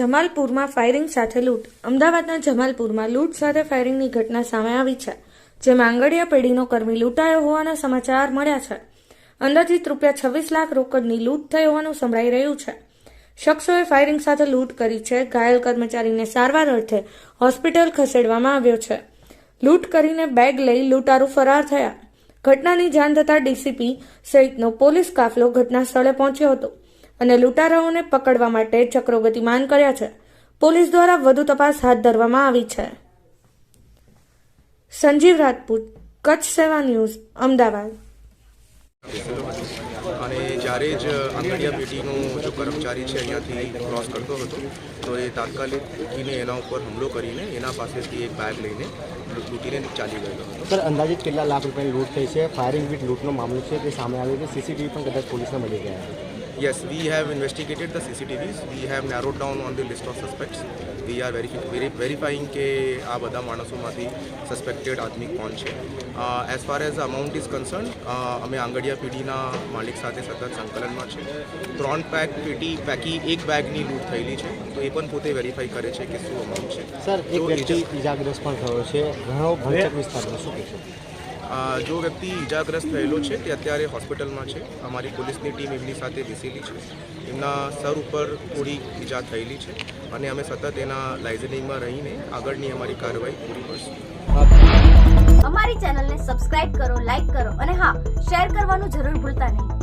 જમાલપુરમાં firing સાથે લૂંટ. અમદાવાદના જમાલપુરમાં લૂંટ સાથે ફાયરિંગની ઘટના સામે આવી છે, જેમાં આંગડિયા પેઢીનો કર્મી લૂંટાયો હોવાના સમાચાર મળ્યા છે. અંદાજિત ₹26 લાખ રોકડની લૂંટ થઈ હોવાનું સંભળાઈ રહ્યું છે. શખ્સોએ ફાયરિંગ સાથે લૂંટ કરી છે. ઘાયલ કર્મચારીને સારવાર અર્થે હોસ્પિટલ ખસેડવામાં આવ્યો છે. લૂંટ કરીને બેગ લઈ લૂંટારૂ ફરાર થયા. ઘટનાની જાણ થતાં ડીસીપી સહિતનો પોલીસ કાફલો ઘટના સ્થળે પહોંચ્યો હતો અને લૂંટારાઓને પકડવા માટે ચક્રો ગતિમાન કર્યા છે. પોલીસ દ્વારા વધુ તપાસ હાથ ધરવામાં આવી છે. સંજીવ રાજપૂત, કચ્છ સેવા ન્યૂઝ, અમદાવાદ. અને જ્યારે જ આંગડિયા પેઢીનો જો કર્મચારી છે અહીંયાથી ક્રોસ કરતો હતો તો એ તાત્કાલિક ઉઠીને એના ઉપર હુમલો કરીને એના પાસેથી એક બેગ લઈને લૂંટીને ચાલી ગયેલો હતો. સર, અંદાજિત કેટલા લાખ રૂપિયાની લૂંટ થઈ છે? ફાયરિંગ વિથ લૂંટનો મામલો છે તે સામે આવ્યો છે. સીસીટીવી પણ કદાચ પોલીસને મળી ગયા છે. Yes, we have investigated the CCTVs. We have narrowed down on the list of suspects. We are verifying કે આ બધા માણસોમાંથી સસ્પેક્ટેડ આદમી કોણ છે. As far as amount is concern, અમે આંગડિયા પેઢીના માલિક સાથે સતત સંકલનમાં છે. 3 પેક પેટી પૈકી એક બેગની લૂંટ થયેલી છે, તો એ પણ પોતે વેરીફાઈ કરે છે કે શું અમાઉન્ટ છે. સર, એક વ્યક્તિ ઇજાગ્રસ્ત પણ થયો છે ઘણો ભયંકર વિસ્તારમાં, શું કહેશો? જો વ્યક્તિ ઇજાગ્રસ્ત થયેલો છે તે અત્યારે હોસ્પિટલમાં છે. અમારી પોલીસની ટીમ એમની સાથે બેસેલી છે. એમના સર ઉપર થોડી ઈજા થયેલી છે અને અમે સતત એના લાઇઝનિંગમાં રહીને આગળની અમારી કાર્યવાહી પૂરી કરશું. અમારી ચેનલને સબસ્ક્રાઇબ કરો, લાઇક કરો અને હા, શેર કરવાનું જરૂર ભૂલતા નહીં.